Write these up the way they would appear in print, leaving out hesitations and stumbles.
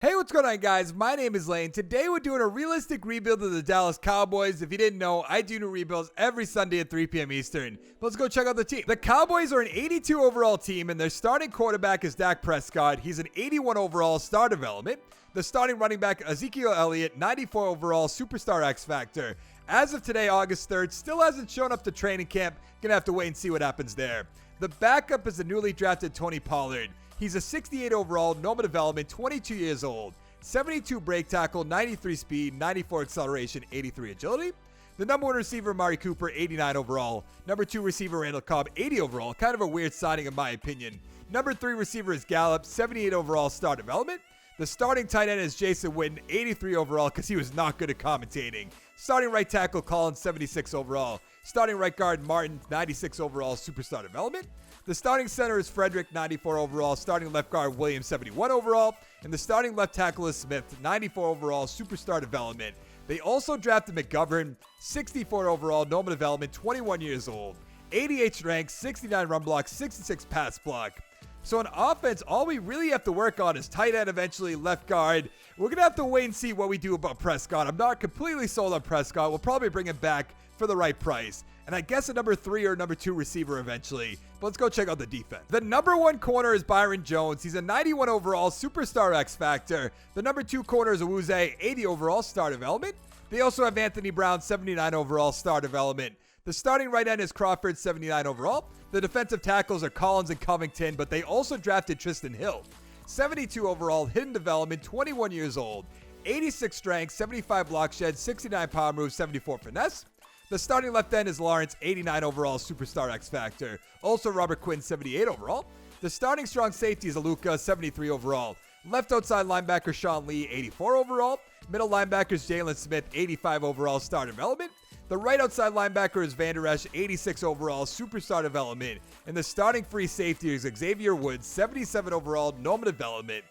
Hey, what's going on, guys? My name is Lane. Today we're doing a realistic rebuild of the Dallas Cowboys. If you didn't know, I do new rebuilds every Sunday at 3 p.m. Eastern. But let's go check out the team. The Cowboys are an 82 overall team, and their starting quarterback is Dak Prescott. He's an 81 overall star development. The starting running back, Ezekiel Elliott, 94 overall superstar X Factor. As of today, August 3rd, still hasn't shown up to training camp. Gonna have to wait and see what happens there. The backup is the newly drafted Tony Pollard. He's a 68 overall, normal development, 22 years old, 72 break tackle, 93 speed, 94 acceleration, 83 agility. The number one receiver, Amari Cooper, 89 overall. Number two receiver, Randall Cobb, 80 overall. Kind of a weird signing in my opinion. Number three receiver is Gallup, 78 overall, star development. The starting tight end is Jason Witten, 83 overall, because he was not good at commentating. Starting right tackle, Collins, 76 overall. Starting right guard, Martin, 96 overall, superstar development. The starting center is Frederick, 94 overall. Starting left guard, Williams, 71 overall. And the starting left tackle is Smith, 94 overall, superstar development. They also drafted McGovern, 64 overall, normal development, 21 years old. 88 strength, 69 run block, 66 pass block. So on offense, all we really have to work on is tight end eventually, left guard. We're going to have to wait and see what we do about Prescott. I'm not completely sold on Prescott. We'll probably bring him back for the right price. And I guess a number three or number two receiver eventually. But let's go check out the defense. The number one corner is Byron Jones. He's a 91 overall superstar X Factor. The number two corner is Awuzie, 80 overall star development. They also have Anthony Brown, 79 overall star development. The starting right end is Crawford, 79 overall. The defensive tackles are Collins and Covington, but they also drafted Tristan Hill, 72 overall, hidden development, 21 years old, 86 strength, 75 block shed, 69 power move, 74 finesse. The starting left end is Lawrence, 89 overall, superstar X Factor. Also Robert Quinn, 78 overall. The starting strong safety is Aluka, 73 overall. Left outside linebacker Sean Lee, 84 overall. Middle linebacker is Jalen Smith, 85 overall, star development. The right outside linebacker is Van Der Esch, 86 overall, superstar development. And the starting free safety is Xavier Woods, 77 overall, normal development.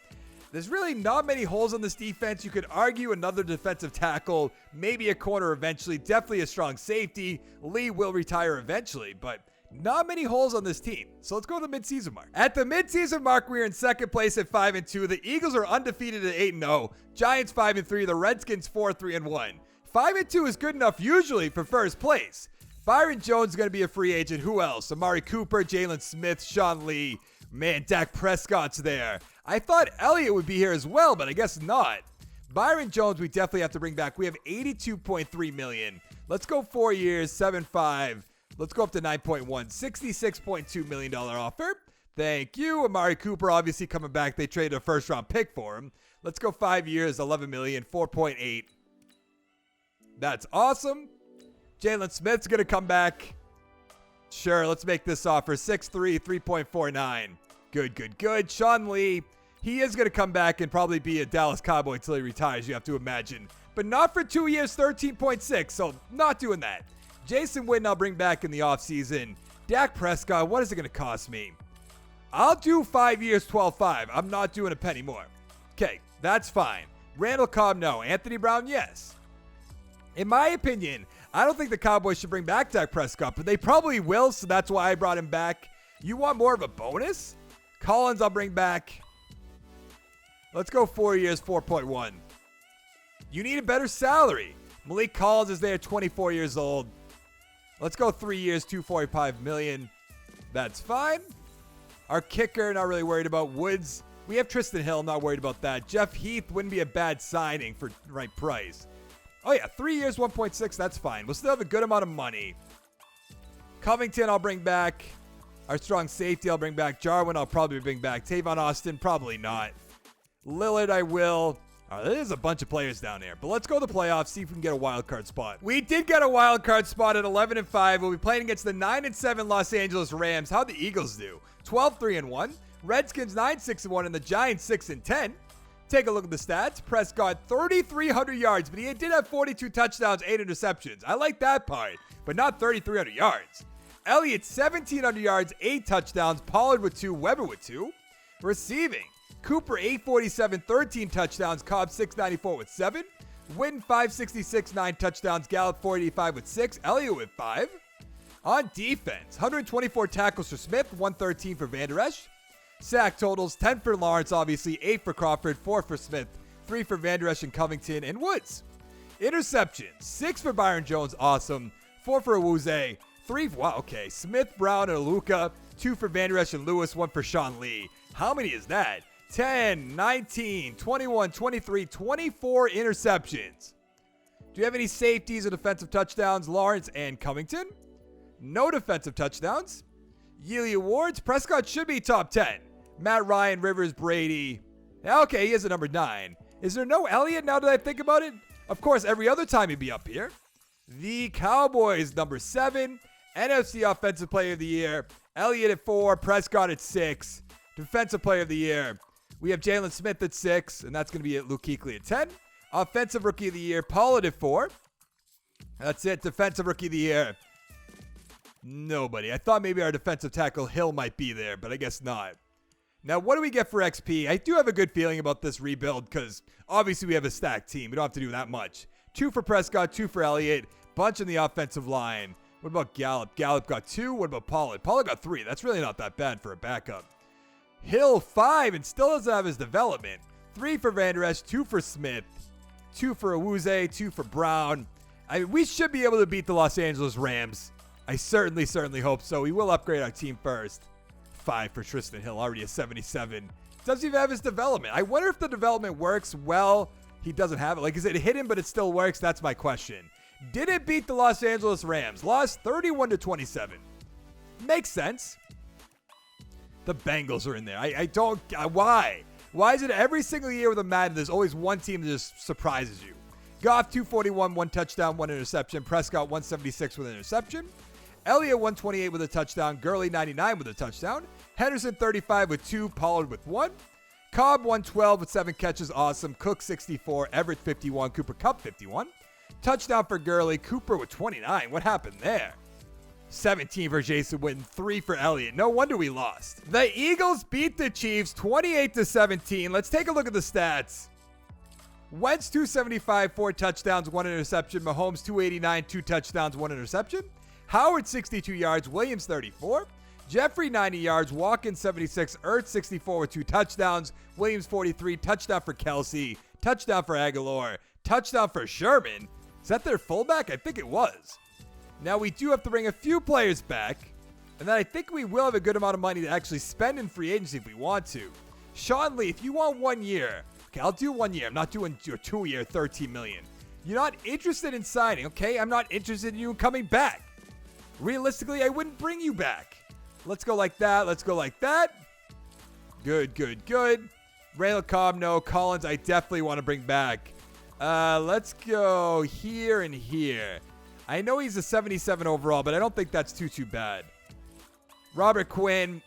There's really not many holes on this defense. You could argue another defensive tackle, maybe a corner eventually, definitely a strong safety. Lee will retire eventually, but not many holes on this team. So let's go to the midseason mark. At the midseason mark, we're in second place at 5-2. The Eagles are undefeated at 8-0. Giants 5-3. The Redskins 4-3-1. 5-2 is good enough usually for first place. Byron Jones is going to be a free agent. Who else? Amari Cooper, Jalen Smith, Sean Lee. Man, Dak Prescott's there. I thought Elliott would be here as well, but I guess not. Byron Jones, we definitely have to bring back. We have $82.3 million. Let's go 4 years, 7.5. Let's go up to 9.1. $66.2 million offer. Thank you. Amari Cooper obviously coming back. They traded a first-round pick for him. Let's go 5 years, $11 million, 4.8. That's awesome. Jalen Smith's going to come back. Sure, let's make this offer. 6'3", 3.49. Good. Sean Lee, he is going to come back and probably be a Dallas Cowboy until he retires, you have to imagine. But not for 2 years, 13.6, so not doing that. Jason Witten I'll bring back in the offseason. Dak Prescott, what is it going to cost me? I'll do 5 years, 12.5. I'm not doing a penny more. Okay, that's fine. Randall Cobb, no. Anthony Brown, yes. In my opinion, I don't think the Cowboys should bring back Dak Prescott, but they probably will, so that's why I brought him back. You want more of a bonus? Collins, I'll bring back. Let's go 4 years, 4.1. You need a better salary. Malik Collins is there, 24 years old. Let's go 3 years, $245 million. That's fine. Our kicker, not really worried about. Woods, we have Tristan Hill, not worried about that. Jeff Heath wouldn't be a bad signing for the right price. Oh yeah, 3 years, 1.6, that's fine. We'll still have a good amount of money. Covington, I'll bring back. Our strong safety, I'll bring back. Jarwin, I'll probably bring back. Tavon Austin, probably not. Lillard, I will. There's a bunch of players down there. But let's go to the playoffs, see if we can get a wild card spot. We did get a wild card spot at 11-5. We'll be playing against the 9-7 Los Angeles Rams. How'd the Eagles do? 12-3-1. Redskins 9-6-1 and the Giants 6-10. Take a look at the stats. Prescott, 3,300 yards, but he did have 42 touchdowns, 8 interceptions. I like that part, but not 3,300 yards. Elliott, 1,700 yards, 8 touchdowns. Pollard with 2, Weber with 2. Receiving, Cooper, 847, 13 touchdowns. Cobb, 694 with 7. Witten, 566, 9 touchdowns. Gallup, 485 with 6. Elliott with 5. On defense, 124 tackles for Smith, 113 for Van Der Esch. Sack totals, 10 for Lawrence, obviously, 8 for Crawford, 4 for Smith, 3 for Van Der Esch and Covington and Woods. Interceptions, 6 for Byron Jones, awesome, 4 for Awuzie, 3, wow, okay, Smith, Brown, and Aluka, 2 for Van Der Esch and Lewis, 1 for Sean Lee. How many is that? 10, 19, 21, 23, 24 interceptions. Do you have any safeties or defensive touchdowns? Lawrence and Covington. No defensive touchdowns. Yearly awards. Prescott should be top 10. Matt Ryan, Rivers, Brady. Okay, he is a number 9. Is there no Elliott now that I think about it? Of course, every other time he'd be up here. The Cowboys, number 7. NFC Offensive Player of the Year. Elliott at 4. Prescott at 6. Defensive Player of the Year. We have Jalen Smith at 6, and that's going to be Luke Kuechly at 10. Offensive Rookie of the Year, Pollard at 4. That's it. Defensive Rookie of the Year. Nobody. I thought maybe our defensive tackle Hill might be there, but I guess not. Now, what do we get for XP? I do have a good feeling about this rebuild because obviously we have a stacked team. We don't have to do that much. 2 for Prescott, 2 for Elliott. Bunch in the offensive line. What about Gallup? Gallup got 2. What about Pollard? Pollard got 3. That's really not that bad for a backup. Hill 5 and still doesn't have his development. 3 for Van Der Esch, 2 for Smith, 2 for Awuzie, 2 for Brown. We should be able to beat the Los Angeles Rams. I certainly hope so. We will upgrade our team first. 5 for Tristan Hill, already a 77. Doesn't even have his development. I wonder if the development works well. He doesn't have it. Like, is it hidden but it still works? That's my question. Did it beat the Los Angeles Rams? Lost 31-27. Makes sense. The Bengals are in there. I don't... why? Why is it every single year with a Madden, there's always one team that just surprises you? Goff, 241, 1 touchdown, 1 interception. Prescott, 176 with an interception. Elliott, 128 with a touchdown. Gurley, 99 with a touchdown. Henderson, 35 with 2. Pollard with 1. Cobb, 112 with 7 catches. Awesome. Cook, 64. Everett, 51. Cooper Kupp, 51. Touchdown for Gurley. Cooper with 29. What happened there? 17 for Jason Witten, 3 for Elliott. No wonder we lost. The Eagles beat the Chiefs 28-17. Let's take a look at the stats. Wentz 275, 4 touchdowns, 1 interception. Mahomes 289, 2 touchdowns, 1 interception. Howard 62 yards, Williams 34. Jeffrey 90 yards, Watkins 76, Ertz 64 with 2 touchdowns. Williams 43, touchdown for Kelsey, touchdown for Aguilar, touchdown for Sherman. Is that their fullback? I think it was. Now, we do have to bring a few players back, and then I think we will have a good amount of money to actually spend in free agency if we want to. Sean Lee, if you want 1 year, okay, I'll do 1 year. I'm not doing your 2-year, $13 million. You're not interested in signing, okay? I'm not interested in you coming back. Realistically, I wouldn't bring you back. Let's go like that. Let's go like that. Good. Randall Cobb, no. Collins, I definitely want to bring back. Let's go here and here. I know he's a 77 overall, but I don't think that's too bad. Robert Quinn,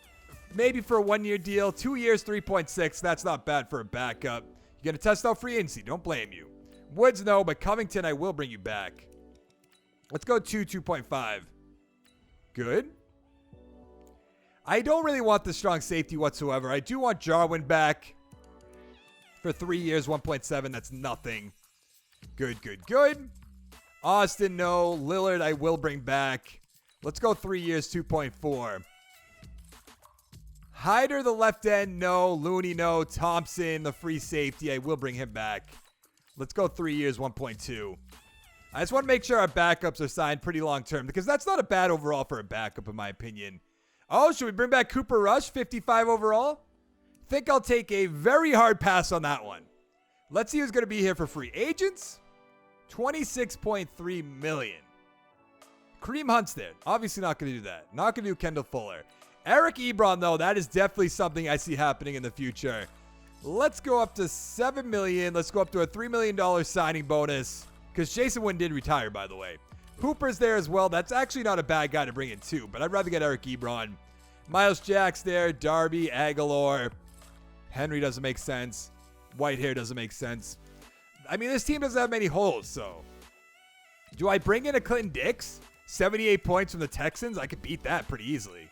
maybe for a 1-year deal. 2 years, 3.6. That's not bad for a backup. You're going to test out free agency. Don't blame you. Woods, no, but Covington, I will bring you back. Let's go 2.5. Good. I don't really want the strong safety whatsoever. I do want Jarwin back for 3 years, 1.7. That's nothing. Good. Austin, no. Lillard, I will bring back. Let's go 3 years, 2.4. Hyder, the left end, no. Looney, no. Thompson, the free safety, I will bring him back. Let's go 3 years, 1.2. I just want to make sure our backups are signed pretty long term because that's not a bad overall for a backup in my opinion. Oh, should we bring back Cooper Rush, 55 overall? Think I'll take a very hard pass on that one. Let's see who's going to be here for free agents. 26.3 million. Kareem Hunt's there. Obviously not going to do that. Not going to do Kendall Fuller. Eric Ebron, though, that is definitely something I see happening in the future. Let's go up to 7 million. Let's go up to a $3 million signing bonus. Because Jason Witten did retire, by the way. Hooper's there as well. That's actually not a bad guy to bring in, too. But I'd rather get Eric Ebron. Miles Jack's there. Darby, Aguilar. Henry doesn't make sense. Whitehair doesn't make sense. I mean, this team doesn't have many holes, so. Do I bring in a Clinton Dix? 78 points from the Texans? I could beat that pretty easily.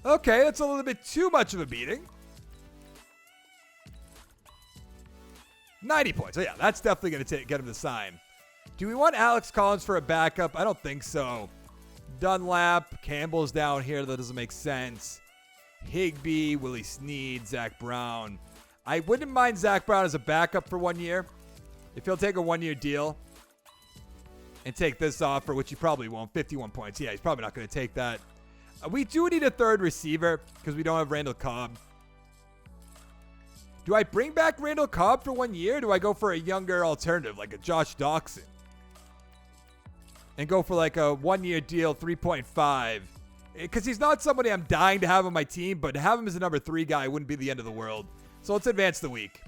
Okay, that's a little bit too much of a beating. 90 points. Oh, yeah, that's definitely going to get him to sign. Do we want Alex Collins for a backup? I don't think so. Dunlap. Campbell's down here. That doesn't make sense. Higbee, Willie Snead, Zach Brown. I wouldn't mind Zach Brown as a backup for 1 year. If he'll take a 1-year deal and take this offer, which he probably won't, 51 points. Yeah, he's probably not going to take that. We do need a third receiver because we don't have Randall Cobb. Do I bring back Randall Cobb for 1 year? Or do I go for a younger alternative like a Josh Doxson? And go for like a 1-year deal, 3.5. Because he's not somebody I'm dying to have on my team, but to have him as a number 3 guy wouldn't be the end of the world. So let's advance the week.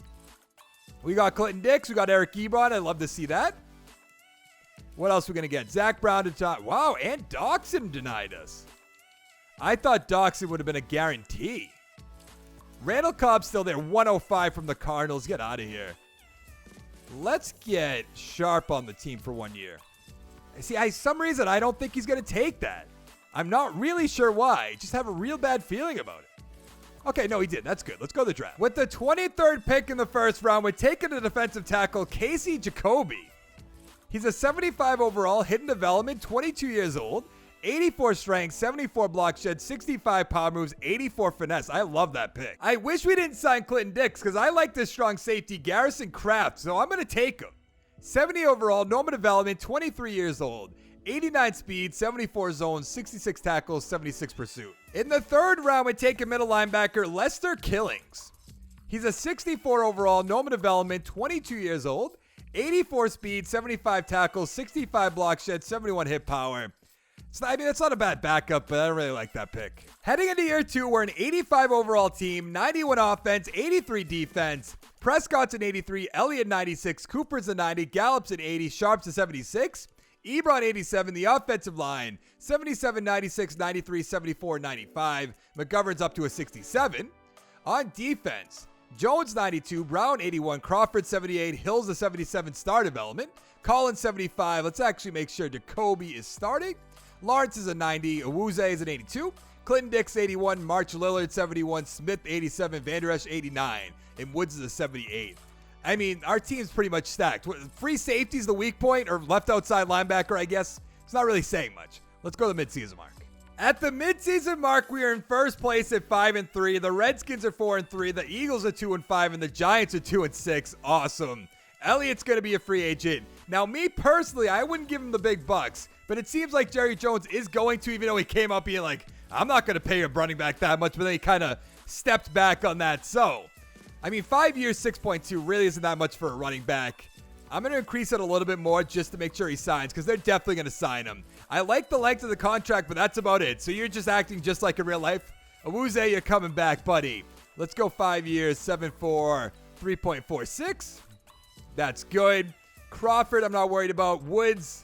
We got Clinton Dix. We got Eric Ebron. I'd love to see that. What else are we going to get? Zach Brown to top. Wow, and Doxson denied us. I thought Doxson would have been a guarantee. Randall Cobb's still there. 105 from the Cardinals. Get out of here. Let's get Sharp on the team for 1 year. See, some reason I don't think he's going to take that. I'm not really sure why. Just have a real bad feeling about it. Okay, no, he did. That's good. Let's go to the draft. With the 23rd pick in the first round, we're taking a defensive tackle, Casey Jacoby. He's a 75 overall, hidden development, 22 years old, 84 strength, 74 block shed, 65 power moves, 84 finesse. I love that pick. I wish we didn't sign Clinton Dix because I like this strong safety, Garrison Kraft, so I'm going to take him. 70 overall, normal development, 23 years old. 89 speed, 74 zones, 66 tackles, 76 pursuit. In the third round, we take a middle linebacker, Lester Killings. He's a 64 overall, normal development, 22 years old, 84 speed, 75 tackles, 65 block shed, 71 hit power. That's not a bad backup, but I don't really like that pick. Heading into year 2, we're an 85 overall team, 91 offense, 83 defense. Prescott's an 83, Elliott 96, Cooper's a 90, Gallup's an 80, Sharp's a 76. Ebron 87, the offensive line, 77, 96, 93, 74, 95. McGovern's up to a 67. On defense, Jones 92, Brown 81, Crawford 78, Hill's a 77 star development, Collins 75. Let's actually make sure Jacoby is starting. Lawrence is a 90, Awuzie is an 82, Clinton Dix 81, March Lillard 71, Smith 87, Van Der Esch 89, and Woods is a 78. I mean, our team's pretty much stacked. Free safety's the weak point, or left outside linebacker, I guess. It's not really saying much. Let's go to the midseason mark. At the midseason mark, we are in first place at 5-3. The Redskins are 4-3. The Eagles are 2-5, and the Giants are 2-6. Awesome. Elliott's going to be a free agent. Now, me personally, I wouldn't give him the big bucks, but it seems like Jerry Jones is going to, even though he came out being like, I'm not going to pay a running back that much, but then he kind of stepped back on that. So, I mean, 5 years, 6.2 really isn't that much for a running back. I'm going to increase it a little bit more just to make sure he signs because they're definitely going to sign him. I like the length of the contract, but that's about it. So you're just acting just like in real life. Awuzie, you're coming back, buddy. Let's go 5 years, 7.4, 3.46. That's good. Crawford, I'm not worried about. Woods,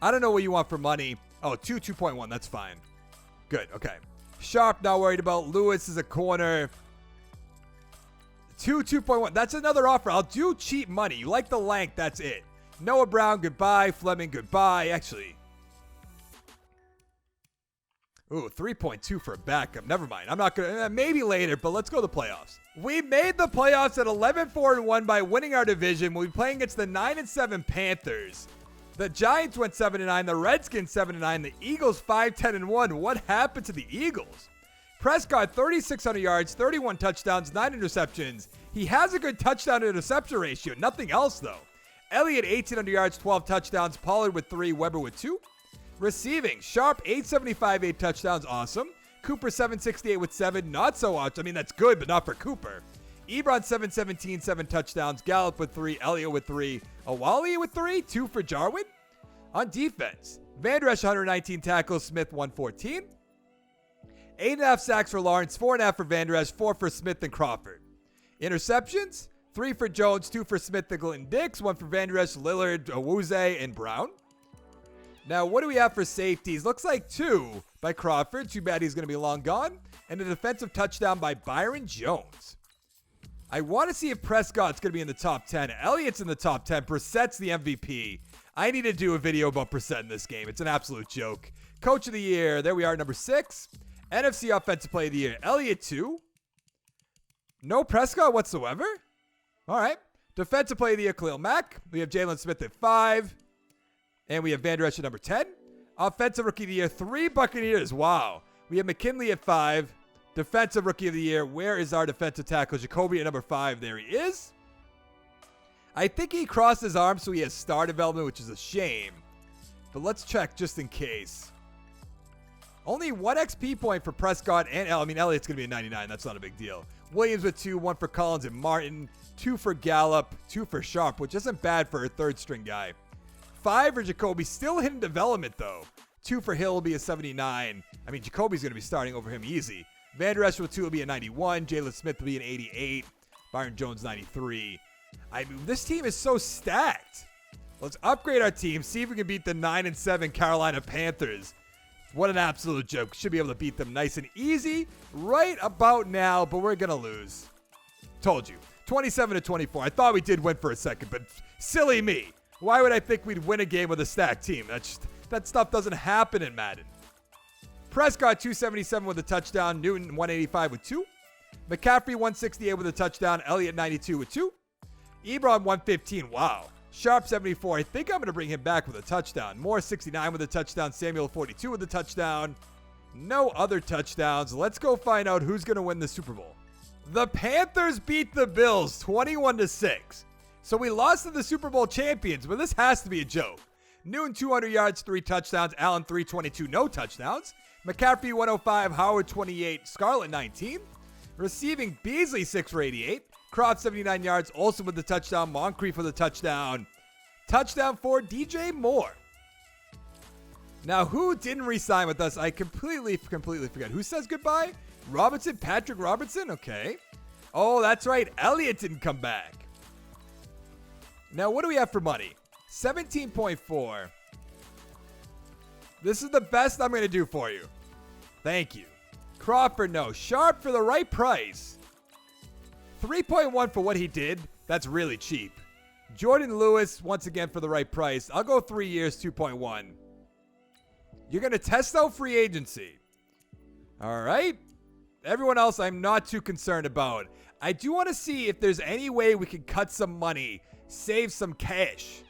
I don't know what you want for money. Oh, 2.1, that's fine. Good, okay. Sharp, not worried about. Lewis is a corner. 2.1. That's another offer. I'll do cheap money. You like the length, that's it. Noah Brown, goodbye. Fleming, goodbye. Actually. Ooh, 3.2 for a backup. Never mind. I'm not going to. Maybe later, but let's go to the playoffs. We made the playoffs at 11-4-1 by winning our division. We'll be playing against the 9-7 Panthers. The Giants went 7-9. The Redskins 7-9. The Eagles 5-10-1. What happened to the Eagles? Prescott, 3,600 yards, 31 touchdowns, 9 interceptions. He has a good touchdown to interception ratio. Nothing else, though. Elliott, 1,800 yards, 12 touchdowns. Pollard with 3, Weber with 2. Receiving, Sharp, 875, 8 touchdowns. Awesome. Cooper, 768 with 7. Not so much. I mean, that's good, but not for Cooper. Ebron, 717, 7 touchdowns. Gallup with 3. Elliott with 3. Awali with 3. 2 for Jarwin. On defense, Van Der Esch, 119 tackles. Smith, 114. 8.5 sacks for Lawrence, 4.5 for Van Der Esch, 4 for Smith and Crawford. Interceptions, 3 for Jones, 2 for Smith, and Dix, 1 for Van Der Esch, Lillard, Awuzie, and Brown. Now, what do we have for safeties? Looks like 2 by Crawford. Too bad he's going to be long gone. And a defensive touchdown by Byron Jones. I want to see if Prescott's going to be in the top 10. Elliott's in the top 10. Brissett's the MVP. I need to do a video about Brissett in this game. It's an absolute joke. Coach of the year. There we are, number 6. NFC Offensive Player of the Year, Elliott 2. No Prescott whatsoever. All right. Defensive Player of the Year, Khalil Mack. We have Jalen Smith at 5. And we have Van Der Esch at number 10. Offensive Rookie of the Year, 3 Buccaneers. Wow. We have McKinley at 5. Defensive Rookie of the Year. Where is our defensive tackle? Jacoby at number 5. There he is. I think he crossed his arm, so he has star development, which is a shame. But let's check just in case. Only 1 XP point for Prescott and Elliott's going to be a 99. That's not a big deal. Williams with 2, 1 for Collins and Martin, 2 for Gallup, 2 for Sharp, which isn't bad for a third string guy. 5 for Jacoby. Still hidden development, though. 2 for Hill will be a 79. Jacoby's going to be starting over him easy. Van Der Esch with 2 will be a 91. Jalen Smith will be an 88. Byron Jones, 93. This team is so stacked. Let's upgrade our team. See if we can beat the 9-7 Carolina Panthers. What an absolute joke. Should be able to beat them nice and easy right about now, but we're going to lose. Told you. 27-24. I thought we did win for a second, but silly me. Why would I think we'd win a game with a stacked team? That stuff doesn't happen in Madden. Prescott, 277 with a touchdown. Newton, 185 with 2. McCaffrey, 168 with a touchdown. Elliott, 92 with 2. Ebron, 115. Wow. Sharp, 74. I think I'm going to bring him back with a touchdown. Moore, 69 with a touchdown. Samuel, 42 with a touchdown. No other touchdowns. Let's go find out who's going to win the Super Bowl. The Panthers beat the Bills 21-6. So we lost to the Super Bowl champions, but this has to be a joke. Newton, 200 yards, 3 touchdowns. Allen, 322, no touchdowns. McCaffrey, 105. Howard, 28. Scarlett, 19. Receiving, Beasley, 6 for 88. Croft, 79 yards. Olsen with the touchdown. Moncrief with the touchdown. Touchdown for DJ Moore. Now, who didn't re-sign with us? I completely forgot. Who says goodbye? Robinson? Patrick Robertson? Okay. Oh, that's right. Elliott didn't come back. Now, what do we have for money? 17.4. This is the best I'm going to do for you. Thank you. Crawford, no. Sharp for the right price. 3.1 for what he did. That's really cheap. Jordan Lewis, once again, for the right price. I'll go 3 years, 2.1. You're going to test out free agency. All right. Everyone else, I'm not too concerned about. I do want to see if there's any way we can cut some money, save some cash.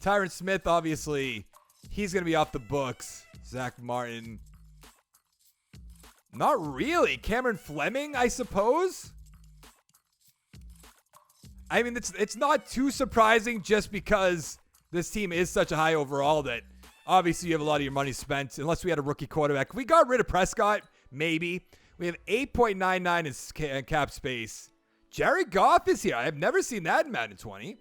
Tyron Smith, obviously, he's going to be off the books. Zach Martin. Not really. Cameron Fleming, I suppose. I mean, it's not too surprising just because this team is such a high overall that obviously you have a lot of your money spent unless we had a rookie quarterback. If we got rid of Prescott, maybe. We have 8.99 in cap space. Jared Goff is here. I've never seen that in Madden 20.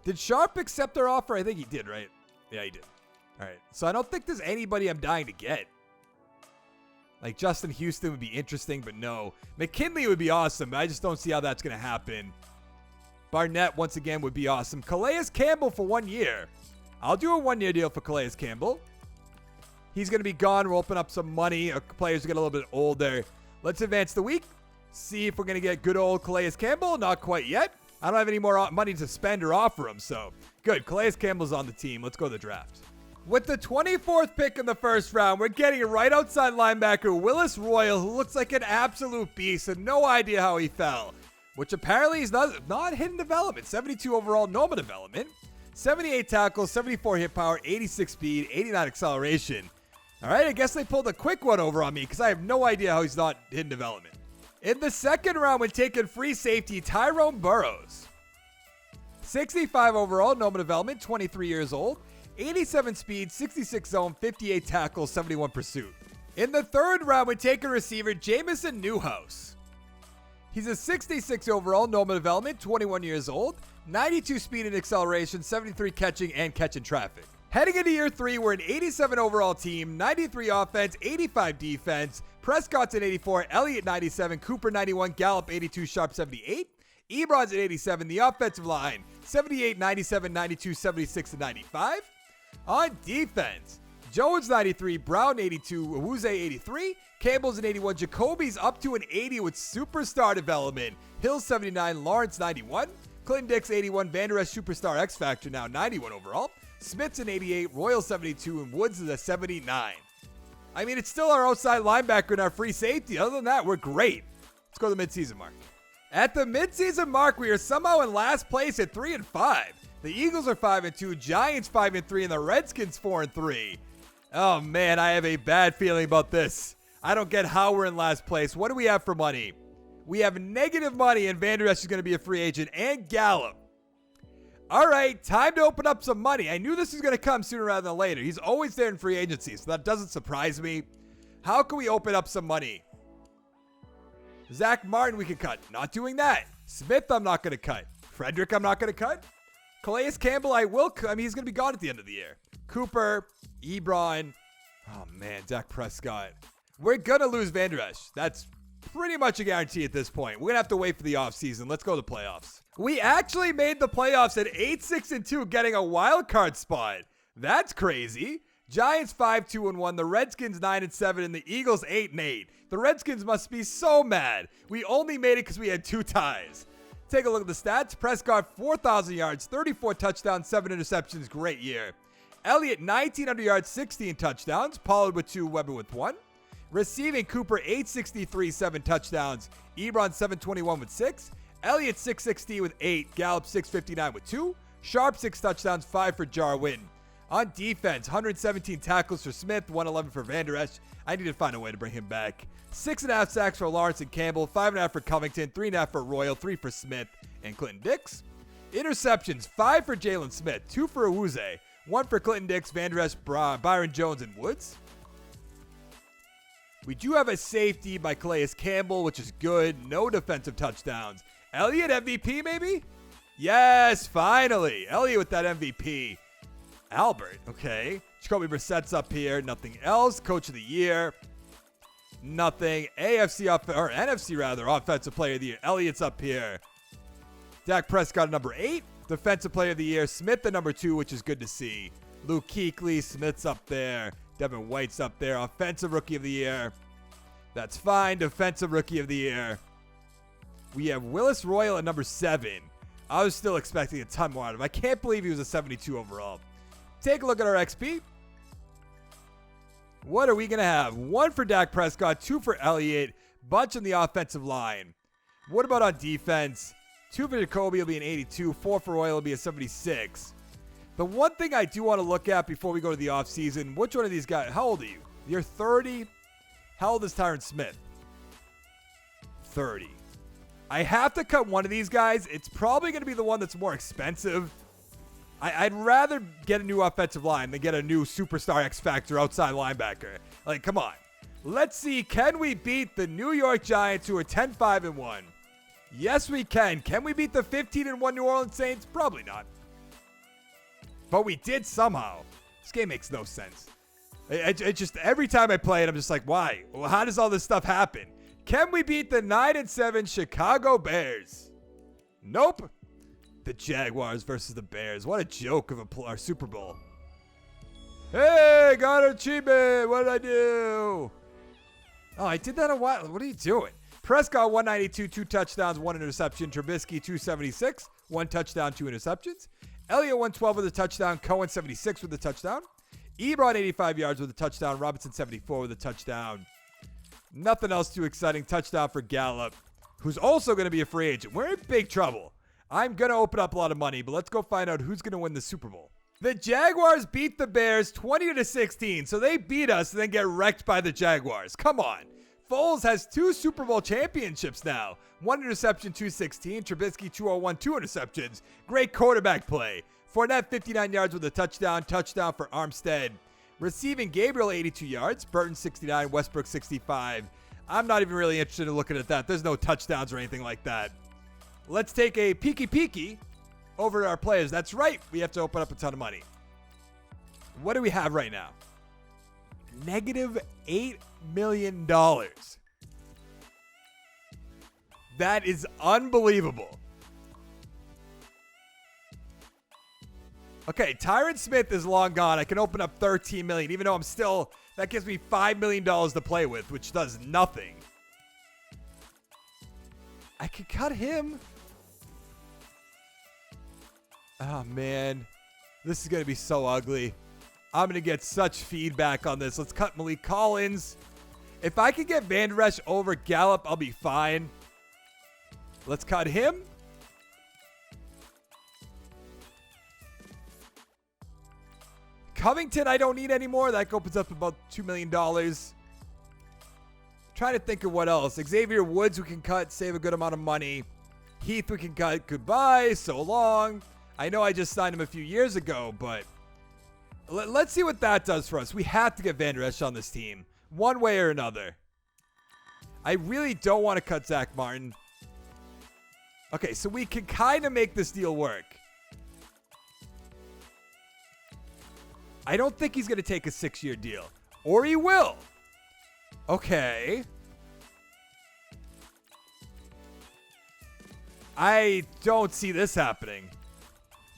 Did Sharp accept our offer? I think he did, right? Yeah, he did. All right. So I don't think there's anybody I'm dying to get. Like Justin Houston would be interesting, but no. McKinley would be awesome, but I just don't see how that's going to happen. Barnett, once again, would be awesome. Calais Campbell for 1 year. I'll do a 1-year deal for Calais Campbell. He's going to be gone. We'll open up some money. Our players get a little bit older. Let's advance the week. See if we're going to get good old Calais Campbell. Not quite yet. I don't have any more money to spend or offer him, so good. Calais Campbell's on the team. Let's go to the draft. With the 24th pick in the first round, we're getting a right outside linebacker, Willis Royal, who looks like an absolute beast and no idea how he fell, which apparently is not hidden development. 72 overall, normal development, 78 tackles, 74 hit power, 86 speed, 89 acceleration. All right, I guess they pulled a quick one over on me because I have no idea how he's not hidden development. In the second round, we're taking free safety Tyrone Burrows. 65 overall, normal development, 23 years old. 87 speed, 66 zone, 58 tackles, 71 pursuit. In the third round, we take a receiver, Jamison Newhouse. He's a 66 overall, normal development, 21 years old, 92 speed and acceleration, 73 catching and catching traffic. Heading into year 3, we're an 87 overall team, 93 offense, 85 defense. Prescott's an 84, Elliott 97, Cooper 91, Gallup 82, Sharp 78. Ebron's at 87, the offensive line, 78, 97, 92, 76, and 95. On defense, Jones 93, Brown 82, Awuzie 83, Campbell's an 81, Jacoby's up to an 80 with superstar development, Hill 79, Lawrence 91, Clinton Dix 81, Van Der Esch superstar X Factor now 91 overall, Smith's an 88, Royal 72, and Woods is a 79. I mean, it's still our outside linebacker and our free safety. Other than that, we're great. Let's go to the midseason mark. At the midseason mark, we are somehow in last place at 3-5. The Eagles are 5-2, Giants 5-3, and the Redskins 4-3. Oh man, I have a bad feeling about this. I don't get how we're in last place. What do we have for money? We have negative money, and Van Der Esch is going to be a free agent, and Gallup. All right, time to open up some money. I knew this was going to come sooner rather than later. He's always there in free agency, so that doesn't surprise me. How can we open up some money? Zach Martin we can cut. Not doing that. Smith I'm not going to cut. Frederick I'm not going to cut. Calais Campbell I will cut. I mean, he's going to be gone at the end of the year. Cooper, Ebron. Oh, man, Dak Prescott. We're going to lose Van Der Esch. That's pretty much a guarantee at this point. We're going to have to wait for the offseason. Let's go to the playoffs. We actually made the playoffs at 8-6-2, getting a wild card spot. That's crazy. Giants 5-2-1, the Redskins 9-7, and the Eagles 8-8. The Redskins must be so mad. We only made it because we had 2 ties. Take a look at the stats. Prescott 4,000 yards, 34 touchdowns, 7 interceptions. Great year. Elliott 1,900 yards, 16 touchdowns. Pollard with 2, Weber with 1. Receiving Cooper 863, 7 touchdowns. Ebron 721 with 6. Elliott 660 with 8. Gallup 659 with 2. Sharp 6 touchdowns, 5 for Jarwin. On defense, 117 tackles for Smith, 111 for Van Der Esch. I need to find a way to bring him back. 6.5 sacks for Lawrence and Campbell, 5.5 for Covington, 3.5 for Royal, 3 for Smith and Clinton Dix. Interceptions, 5 for Jalen Smith, 2 for Awuzie, 1 for Clinton Dix, Van Der Esch, Byron Jones, and Woods. We do have a safety by Calais Campbell, which is good. No defensive touchdowns. Elliott MVP, maybe? Yes, finally. Elliott with that MVP. Albert, okay. Jacoby Brissett's up here. Nothing else. Coach of the year. Nothing. NFC Offensive Player of the Year. Elliott's up here. Dak Prescott at number 8. Defensive Player of the Year. Smith at number 2, which is good to see. Luke Kuechly. Smith's up there. Devin White's up there. Offensive Rookie of the Year. That's fine. Defensive Rookie of the Year. We have Willis Royal at number 7. I was still expecting a ton more out of him. I can't believe he was a 72 overall. Take a look at our XP. What are we going to have? 1 for Dak Prescott, 2 for Elliott, bunch on the offensive line. What about on defense? 2 for Jacoby will be an 82, 4 for Royal will be a 76. The one thing I do want to look at before we go to the offseason, which one of these guys, how old are you? You're 30. How old is Tyron Smith? 30. I have to cut one of these guys. It's probably going to be the one that's more expensive. I'd rather get a new offensive line than get a new superstar X Factor outside linebacker. Like, come on. Let's see, can we beat the New York Giants, who are 10-5-1? Yes, we can. Can we beat the 15-1 New Orleans Saints? Probably not. But we did somehow. This game makes no sense. It just, every time I play it, I'm just like, why? Well, how does all this stuff happen? Can we beat the 9-7 Chicago Bears? Nope. The Jaguars versus the Bears. What a joke of our Super Bowl. Hey, got an achievement. What did I do? Oh, I did that a while. What are you doing? Prescott, 192, 2 touchdowns, 1 interception. Trubisky, 276, 1 touchdown, 2 interceptions. Elliott, 112 with a touchdown. Cohen, 76 with a touchdown. Ebron, 85 yards with a touchdown. Robinson, 74 with a touchdown. Nothing else too exciting. Touchdown for Gallup, who's also going to be a free agent. We're in big trouble. I'm going to open up a lot of money, but let's go find out who's going to win the Super Bowl. The Jaguars beat the Bears 20-16, so they beat us and then get wrecked by the Jaguars. Come on. Foles has 2 Super Bowl championships now. 1 interception, 216. Trubisky, 201, 2 interceptions. Great quarterback play. Fournette, 59 yards with a touchdown. Touchdown for Armstead. Receiving, Gabriel, 82 yards. Burton, 69. Westbrook, 65. I'm not even really interested in looking at that. There's no touchdowns or anything like that. Let's take a peeky over to our players. That's right. We have to open up a ton of money. What do we have right now? Negative $8 million. That is unbelievable. Okay, Tyron Smith is long gone. I can open up $13 million, even though I'm still, that gives me $5 million to play with, which does nothing. I could cut him. Oh, man. This is going to be so ugly. I'm going to get such feedback on this. Let's cut Malik Collins. If I can get Van Der Esch over Gallup, I'll be fine. Let's cut him. Covington, I don't need anymore. That opens up about $2 million. Trying to think of what else. Xavier Woods we can cut, save a good amount of money. Heath we can cut. Goodbye, so long. I know I just signed him a few years ago, but let's see what that does for us. We have to get Van Der Esch on this team, one way or another. I really don't want to cut Zach Martin. Okay, so we can kind of make this deal work. I don't think he's going to take a 6-year deal. Or he will. Okay. I don't see this happening.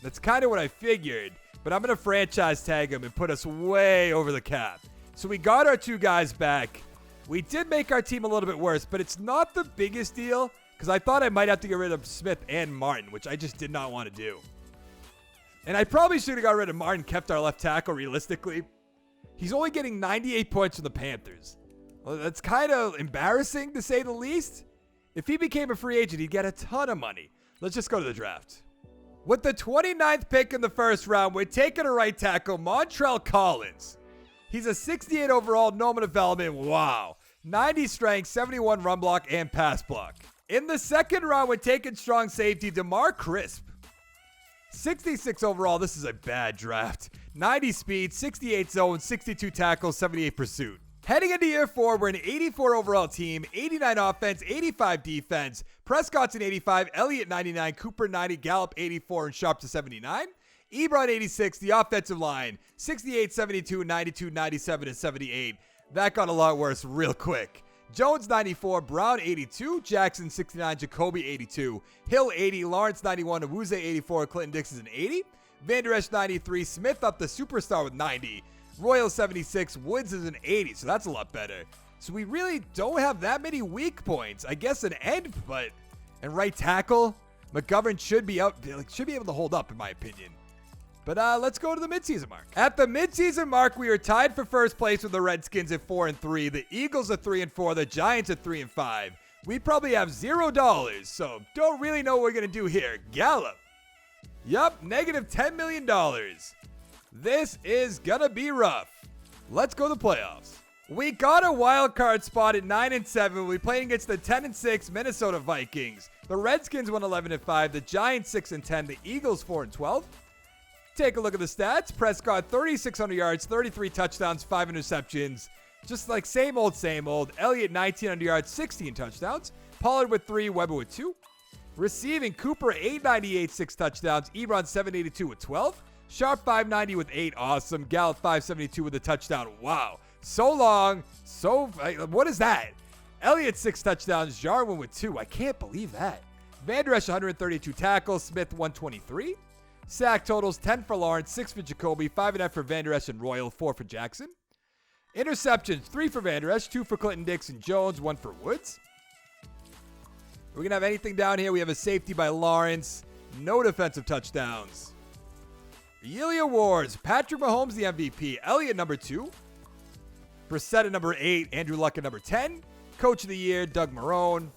That's kind of what I figured. But I'm going to franchise tag him and put us way over the cap. So we got our 2 guys back. We did make our team a little bit worse, but it's not the biggest deal because I thought I might have to get rid of Smith and Martin, which I just did not want to do. And I probably should have got rid of Martin, kept our left tackle realistically. He's only getting 98 points from the Panthers. Well, that's kind of embarrassing to say the least. If he became a free agent, he'd get a ton of money. Let's just go to the draft. With the 29th pick in the first round, we're taking a right tackle, Montrell Collins. He's a 68 overall, normal development. Wow. 90 strength, 71 run block, and pass block. In the second round, we're taking strong safety, DeMar Crisp. 66 overall. This is a bad draft. 90 speed, 68 zone, 62 tackles, 78 pursuit. Heading into year 4, we're an 84 overall team, 89 offense, 85 defense. Prescott's an 85, Elliott 99, Cooper 90, Gallup 84, and Sharp to 79. Ebron 86, the offensive line, 68, 72, 92, 97, and 78. That got a lot worse real quick. Jones 94, Brown 82, Jackson 69, Jacoby 82, Hill 80, Lawrence 91, Awuzie 84, Clinton Dix is an 80, Van Der Esch 93, Smith up the superstar with 90, Royal 76, Woods is an 80, so that's a lot better. So we really don't have that many weak points. I guess an end, but and right tackle, McGovern should be able to hold up in my opinion. But let's go to the midseason mark. At the midseason mark, we are tied for first place with the Redskins at 4-3. The Eagles at 3-4. The Giants at 3-5. We probably have $0, so don't really know what we're gonna do here. Gallup. Yup, negative $10 million. This is gonna be rough. Let's go to the playoffs. We got a wild card spot at 9-7. We'll be playing against the 10-6 Minnesota Vikings. The Redskins won 11-5. The Giants 6-10. The Eagles 4-12. Take a look at the stats. Prescott, 3,600 yards, 33 touchdowns, 5 interceptions. Just like same old, same old. Elliott, 1,900 yards, 16 touchdowns. Pollard with 3, Weber with 2. Receiving, Cooper, 898, 6 touchdowns. Ebron, 782 with 12. Sharp, 590 with 8. Awesome. Gallup, 572 with a touchdown. Wow. So long. What is that? Elliott, 6 touchdowns. Jarwin with 2. I can't believe that. Van Der Esch, 132 tackles. Smith, 123. Sack totals, 10 for Lawrence, 6 for Jacoby, 5.5 for Van Der Esch and Royal, 4 for Jackson. Interceptions, 3 for Van Der Esch, 2 for Clinton Dix and Jones, 1 for Woods. We're going to have anything down here. We have a safety by Lawrence. No defensive touchdowns. Yearly awards, Patrick Mahomes, the MVP. Elliott, number 2. Brissett at number 8. Andrew Luck at number 10. Coach of the Year, Doug Marrone.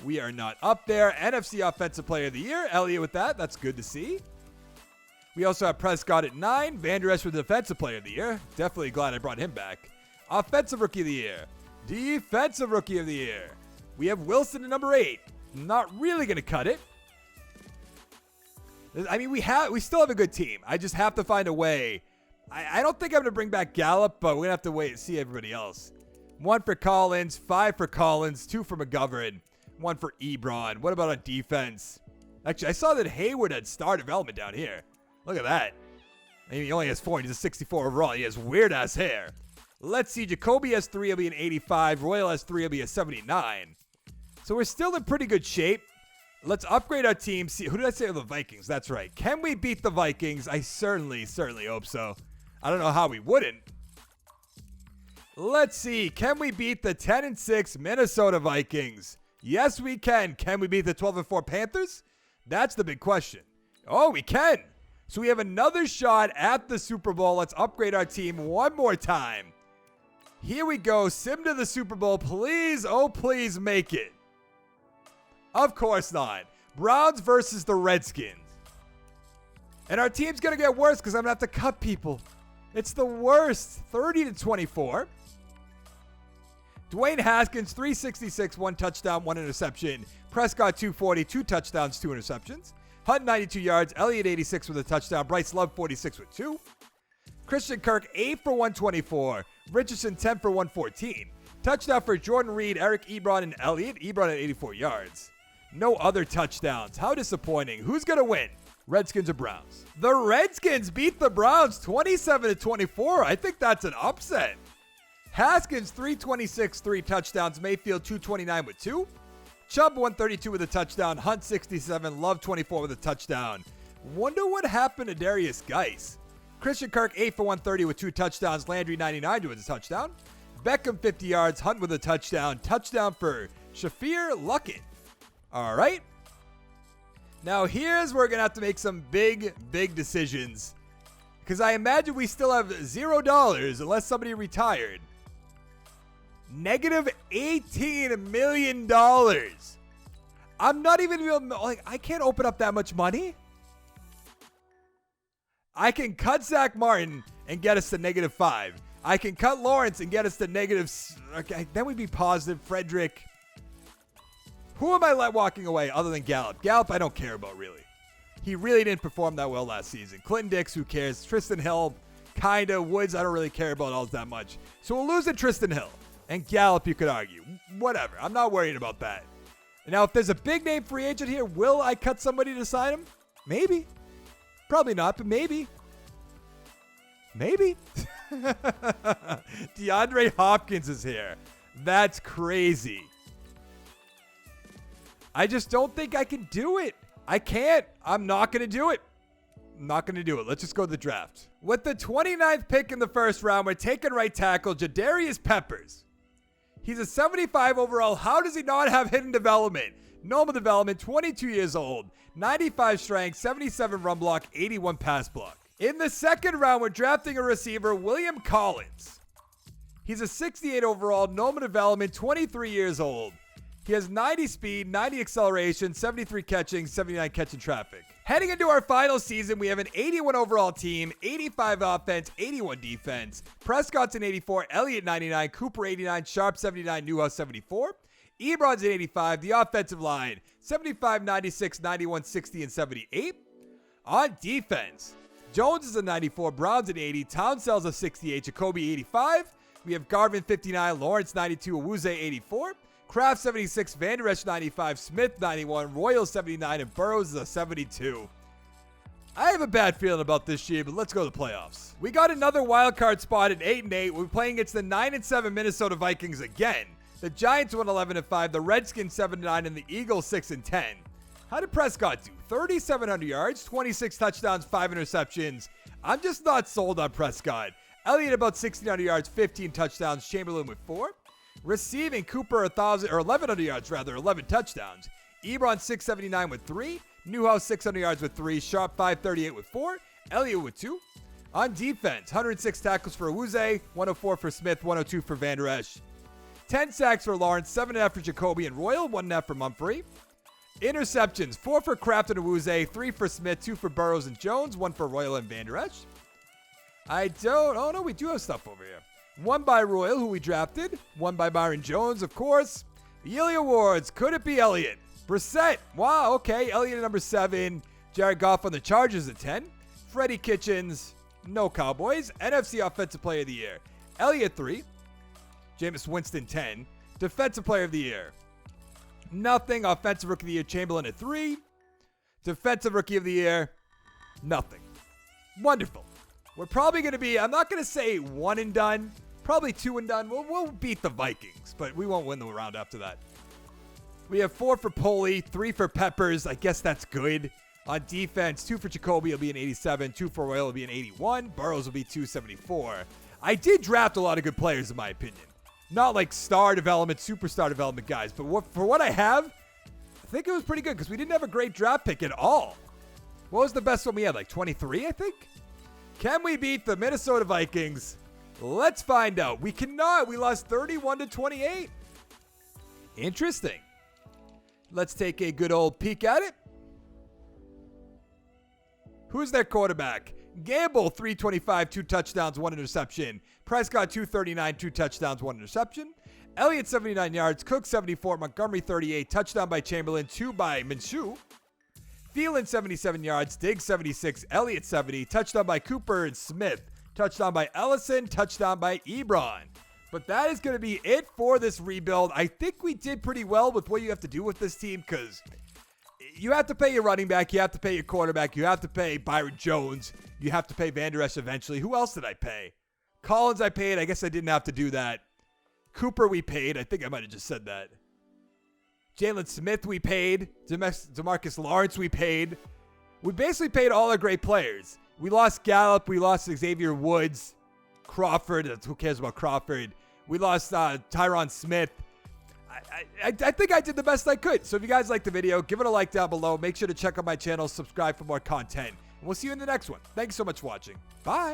We are not up there. NFC Offensive Player of the Year, Elliott with that. That's good to see. We also have Prescott at 9. Van Der Esch for Defensive Player of the Year. Definitely glad I brought him back. Offensive Rookie of the Year. Defensive Rookie of the Year. We have Wilson at number 8. Not really going to cut it. I mean, we still have a good team. I just have to find a way. I don't think I'm going to bring back Gallup, but we're going to have to wait and see everybody else. 1 for Collins, 5 for Collins, 2 for McGovern, 1 for Ebron. What about on defense? Actually, I saw that Hayward had star development down here. Look at that. I mean, he only has 4, and he's a 64 overall. He has weird-ass hair. Let's see. Jacoby has 3, he'll be an 85. Royal has 3, he'll be a 79. So we're still in pretty good shape. Let's upgrade our team. See, who did I say? Oh, the Vikings. That's right. Can we beat the Vikings? I certainly hope so. I don't know how we wouldn't. Let's see. Can we beat the 10-6 Minnesota Vikings? Yes, we can. Can we beat the 12-4 Panthers? That's the big question. Oh, we can. So we have another shot at the Super Bowl. Let's upgrade our team one more time. Here we go. Sim to the Super Bowl. Please, oh please make it. Of course not. Browns versus the Redskins. And our team's going to get worse because I'm going to have to cut people. It's the worst. 30-24. Dwayne Haskins, 366, 1 touchdown, 1 interception. Prescott, 240, 2 touchdowns, 2 interceptions. Hunt, 92 yards. Elliott, 86 with a touchdown. Bryce Love, 46 with 2. Christian Kirk, 8 for 124. Richardson, 10 for 114. Touchdown for Jordan Reed, Eric Ebron, and Elliott. Ebron at 84 yards. No other touchdowns. How disappointing. Who's going to win? Redskins or Browns? The Redskins beat the Browns 27-24. I think that's an upset. Haskins, 326, 3 touchdowns. Mayfield, 229 with 2. Chubb, 132 with a touchdown. Hunt, 67. Love, 24 with a touchdown. Wonder what happened to Darius Geis. Christian Kirk, 8 for 130 with 2 touchdowns. Landry, 99 with a touchdown. Beckham, 50 yards. Hunt with a touchdown. Touchdown for Shafir Luckett. All right. Now, here's where we're going to have to make some big decisions. Because I imagine we still have $0 unless somebody retired. Negative $18 million. I'm not even, like, I can't open up that much money. I can cut Zach Martin and get us to -5. I can cut Lawrence and get us to negative. Okay, then we'd be positive. Frederick. Who am I walking away other than Gallup? Gallup, I don't care about, really. He really didn't perform that well last season. Clinton Dix, who cares? Tristan Hill, kind of. Woods, I don't really care about all that much. So we'll lose to Tristan Hill. And Gallup, you could argue. Whatever. I'm not worried about that. Now, if there's a big-name free agent here, will I cut somebody to sign him? Maybe. Probably not, but maybe. Maybe. DeAndre Hopkins is here. That's crazy. I just don't think I can do it. I can't. I'm not going to do it. I'm not going to do it. Let's just go to the draft. With the 29th pick in the first round, we're taking right tackle Jadarius Peppers. He's a 75 overall. How does he not have hidden development? Normal development, 22 years old, 95 strength, 77 run block, 81 pass block. In the second round, we're drafting a receiver, William Collins. He's a 68 overall, normal development, 23 years old. He has 90 speed, 90 acceleration, 73 catching, 79 catching traffic. Heading into our final season, we have an 81 overall team, 85 offense, 81 defense. Prescott's an 84, Elliott 99, Cooper 89, Sharp 79, Newhouse 74. Ebron's an 85, the offensive line, 75, 96, 91, 60, and 78. On defense, Jones is a 94, Brown's an 80, Townsell's a 68, Jacoby 85. We have Garvin 59, Lawrence 92, Awuzie 84. Kraft 76, Van Der Esch 95, Smith 91, Royal 79, and Burrows is a 72. I have a bad feeling about this year, but let's go to the playoffs. We got another wild card spot at 8-8. We're playing against the 9-7 Minnesota Vikings again. The Giants won 11-5, the Redskins 7-9, and the Eagles 6-10. How did Prescott do? 3,700 yards, 26 touchdowns, 5 interceptions. I'm just not sold on Prescott. Elliott about 1,600 yards, 15 touchdowns. Chamberlain with 4. Receiving, Cooper 1,100 yards, 11 touchdowns. Ebron 679 with 3. Newhouse 600 yards with 3. Sharp 538 with 4. Elliott with 2. On defense, 106 tackles for Awuzie, 104 for Smith, 102 for Van Der Esch. 10 sacks for Lawrence, 7.5 for Jacoby and Royal, 1.5 for Mumphrey. Interceptions, 4 for Kraft and Awuzie, 3 for Smith, 2 for Burrows and Jones, 1 for Royal and Van Der Esch. Oh no, we do have stuff over here. 1 by Royal, who we drafted. 1 by Byron Jones, of course. The Yearly Awards. Could it be Elliott? Brissett. Wow, okay. Elliott at number 7. Jared Goff on the Chargers at 10. Freddie Kitchens. No Cowboys. NFC Offensive Player of the Year. Elliott 3. Jameis Winston 10. Defensive Player of the Year. Nothing. Offensive Rookie of the Year. Chamberlain at 3. Defensive Rookie of the Year. Nothing. Wonderful. We're probably going to be, I'm not going to say 1 and done. Probably 2 and done. We'll beat the Vikings, but we won't win the round after that. We have 4 for Poley, 3 for Peppers. I guess that's good. On defense, 2 for Jacoby will be an 87. 2 for Royal will be an 81. Burrows will be 274. I did draft a lot of good players, in my opinion. Not like star development, superstar development guys, but for what I have, I think it was pretty good because we didn't have a great draft pick at all. What was the best one we had? Like 23, I think? Can we beat the Minnesota Vikings? Let's find out. We cannot. We lost 31-28. Interesting. Let's take a good old peek at it. Who's their quarterback? Gamble, 325, 2 touchdowns, 1 interception. Prescott, 239, 2 touchdowns, 1 interception. Elliott, 79 yards. Cook, 74. Montgomery, 38. Touchdown by Chamberlain, 2 by Minshew. Thielen, 77 yards. Diggs, 76. Elliott, 70. Touchdown by Cooper and Smith. Touchdown by Ellison. Touchdown by Ebron. But that is going to be it for this rebuild. I think we did pretty well with what you have to do with this team because you have to pay your running back. You have to pay your quarterback. You have to pay Byron Jones. You have to pay Van Der Esch eventually. Who else did I pay? Collins I paid. I guess I didn't have to do that. Cooper we paid. I think I might have just said that. Jalen Smith we paid. DeMarcus Lawrence we paid. We basically paid all our great players. We lost Gallup. We lost Xavier Woods. Crawford. Who cares about Crawford? We lost Tyron Smith. I think I did the best I could. So if you guys liked the video, give it a like down below. Make sure to check out my channel. Subscribe for more content. And we'll see you in the next one. Thanks so much for watching. Bye.